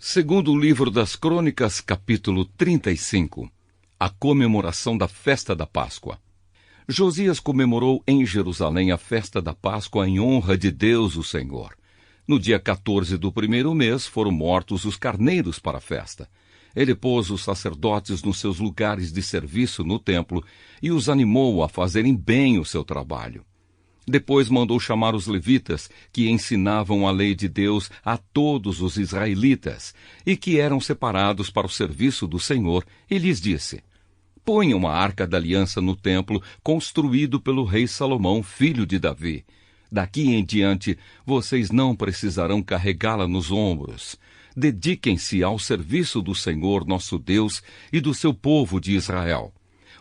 Segundo o livro das Crônicas, capítulo 35, a comemoração da festa da Páscoa. Josias comemorou em Jerusalém a festa da Páscoa em honra de Deus, o Senhor. No dia 14 do primeiro mês foram mortos os carneiros para a festa. Ele pôs os sacerdotes nos seus lugares de serviço no templo e os animou a fazerem bem o seu trabalho. Depois mandou chamar os levitas, que ensinavam a lei de Deus a todos os israelitas, e que eram separados para o serviço do Senhor, e lhes disse: ponham a arca da aliança no templo, construído pelo rei Salomão, filho de Davi. Daqui em diante, vocês não precisarão carregá-la nos ombros. Dediquem-se ao serviço do Senhor nosso Deus e do seu povo de Israel.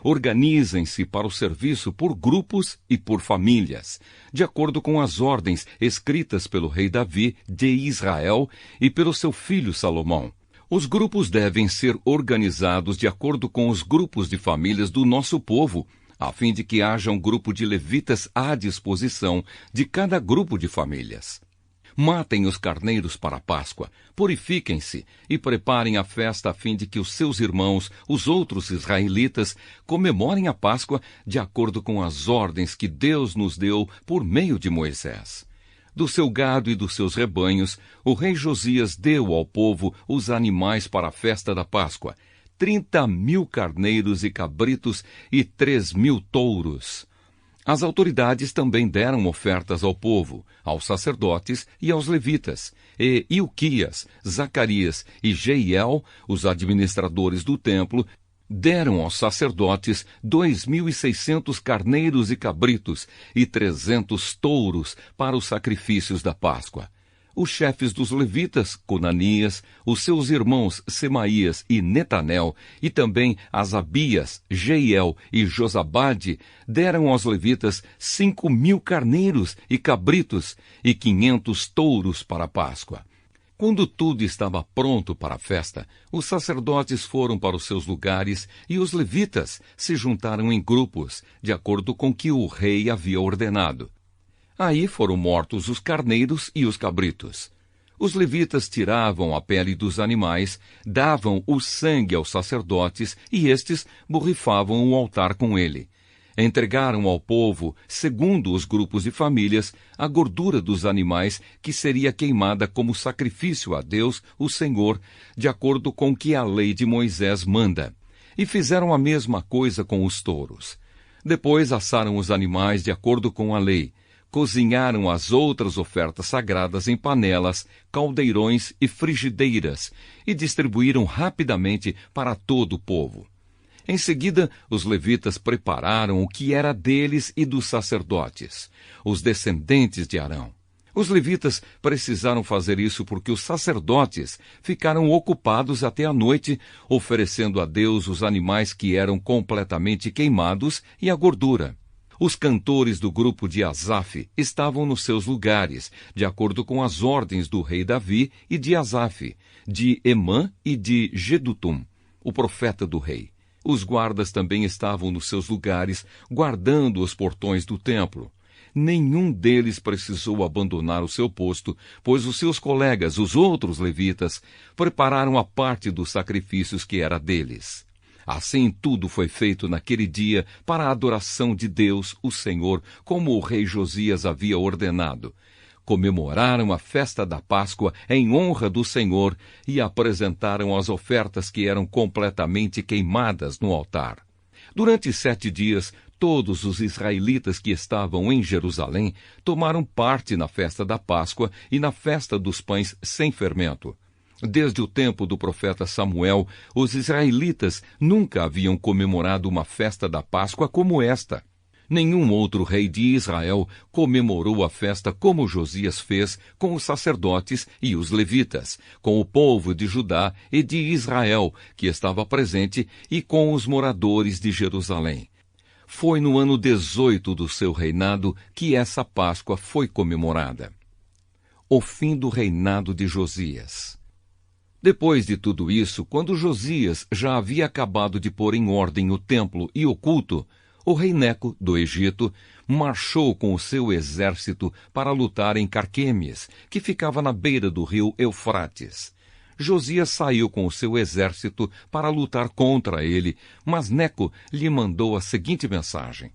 Organizem-se para o serviço por grupos e por famílias, de acordo com as ordens escritas pelo rei Davi de Israel e pelo seu filho Salomão. Os grupos devem ser organizados de acordo com os grupos de famílias do nosso povo, a fim de que haja um grupo de levitas à disposição de cada grupo de famílias. Matem os carneiros para a Páscoa, purifiquem-se e preparem a festa a fim de que os seus irmãos, os outros israelitas, comemorem a Páscoa de acordo com as ordens que Deus nos deu por meio de Moisés. Do seu gado e dos seus rebanhos, o rei Josias deu ao povo os animais para a festa da Páscoa, 30.000 carneiros e cabritos e 3.000 touros. As autoridades também deram ofertas ao povo, aos sacerdotes e aos levitas, e Ilquias, Zacarias e Jeiel, os administradores do templo, deram aos sacerdotes 2.600 carneiros e cabritos e 300 touros para os sacrifícios da Páscoa. Os chefes dos levitas, Conanias, os seus irmãos Semaías e Netanel, e também Asabias, Jeiel e Josabade, deram aos levitas 5.000 carneiros e cabritos e 500 touros para a Páscoa. Quando tudo estava pronto para a festa, os sacerdotes foram para os seus lugares e os levitas se juntaram em grupos, de acordo com o que o rei havia ordenado. Aí foram mortos os carneiros e os cabritos. Os levitas tiravam a pele dos animais, davam o sangue aos sacerdotes e estes borrifavam o altar com ele. Entregaram ao povo, segundo os grupos de famílias, a gordura dos animais que seria queimada como sacrifício a Deus, o Senhor, de acordo com o que a lei de Moisés manda. E fizeram a mesma coisa com os touros. Depois assaram os animais de acordo com a lei. Cozinharam as outras ofertas sagradas em panelas, caldeirões e frigideiras e distribuíram rapidamente para todo o povo. Em seguida, os levitas prepararam o que era deles e dos sacerdotes, os descendentes de Arão. Os levitas precisaram fazer isso porque os sacerdotes ficaram ocupados até a noite, oferecendo a Deus os animais que eram completamente queimados e a gordura. Os cantores do grupo de Asaf estavam nos seus lugares, de acordo com as ordens do rei Davi e de Asaf, de Emã e de Gedutum, o profeta do rei. Os guardas também estavam nos seus lugares, guardando os portões do templo. Nenhum deles precisou abandonar o seu posto, pois os seus colegas, os outros levitas, prepararam a parte dos sacrifícios que era deles. Assim tudo foi feito naquele dia para a adoração de Deus, o Senhor, como o rei Josias havia ordenado. Comemoraram a festa da Páscoa em honra do Senhor e apresentaram as ofertas que eram completamente queimadas no altar. Durante 7 dias, todos os israelitas que estavam em Jerusalém tomaram parte na festa da Páscoa e na festa dos pães sem fermento. Desde o tempo do profeta Samuel, os israelitas nunca haviam comemorado uma festa da Páscoa como esta. Nenhum outro rei de Israel comemorou a festa como Josias fez com os sacerdotes e os levitas, com o povo de Judá e de Israel, que estava presente, e com os moradores de Jerusalém. Foi no ano 18 do seu reinado que essa Páscoa foi comemorada. O fim do reinado de Josias. Depois de tudo isso, quando Josias já havia acabado de pôr em ordem o templo e o culto, o rei Neco, do Egito, marchou com o seu exército para lutar em Carquemes, que ficava na beira do rio Eufrates. Josias saiu com o seu exército para lutar contra ele, mas Neco lhe mandou a seguinte mensagem: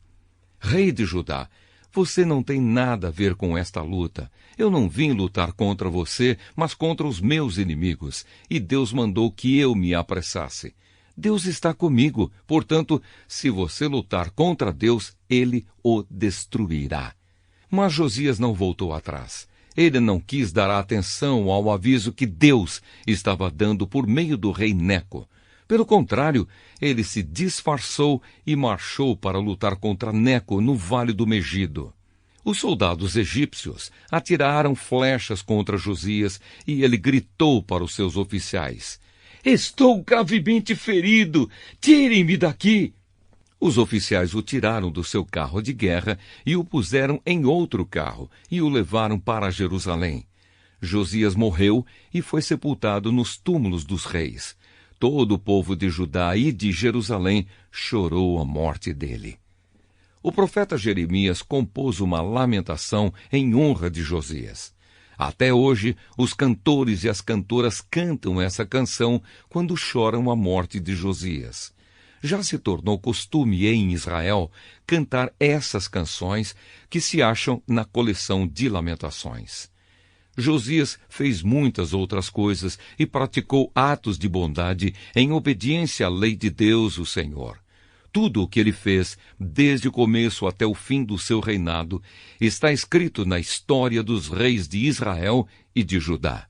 Rei de Judá, você não tem nada a ver com esta luta. Eu não vim lutar contra você, mas contra os meus inimigos, e Deus mandou que eu me apressasse. Deus está comigo, portanto, se você lutar contra Deus, ele o destruirá. Mas Josias não voltou atrás. Ele não quis dar atenção ao aviso que Deus estava dando por meio do rei Neco. Pelo contrário, ele se disfarçou e marchou para lutar contra Neco no Vale do Megido. Os soldados egípcios atiraram flechas contra Josias e ele gritou para os seus oficiais: Estou gravemente ferido! Tirem-me daqui! Os oficiais o tiraram do seu carro de guerra e o puseram em outro carro e o levaram para Jerusalém. Josias morreu e foi sepultado nos túmulos dos reis. Todo o povo de Judá e de Jerusalém chorou a morte dele. O profeta Jeremias compôs uma lamentação em honra de Josias. Até hoje, os cantores e as cantoras cantam essa canção quando choram a morte de Josias. Já se tornou costume em Israel cantar essas canções que se acham na coleção de lamentações. Josias fez muitas outras coisas e praticou atos de bondade em obediência à lei de Deus, o Senhor. Tudo o que ele fez, desde o começo até o fim do seu reinado, está escrito na história dos reis de Israel e de Judá.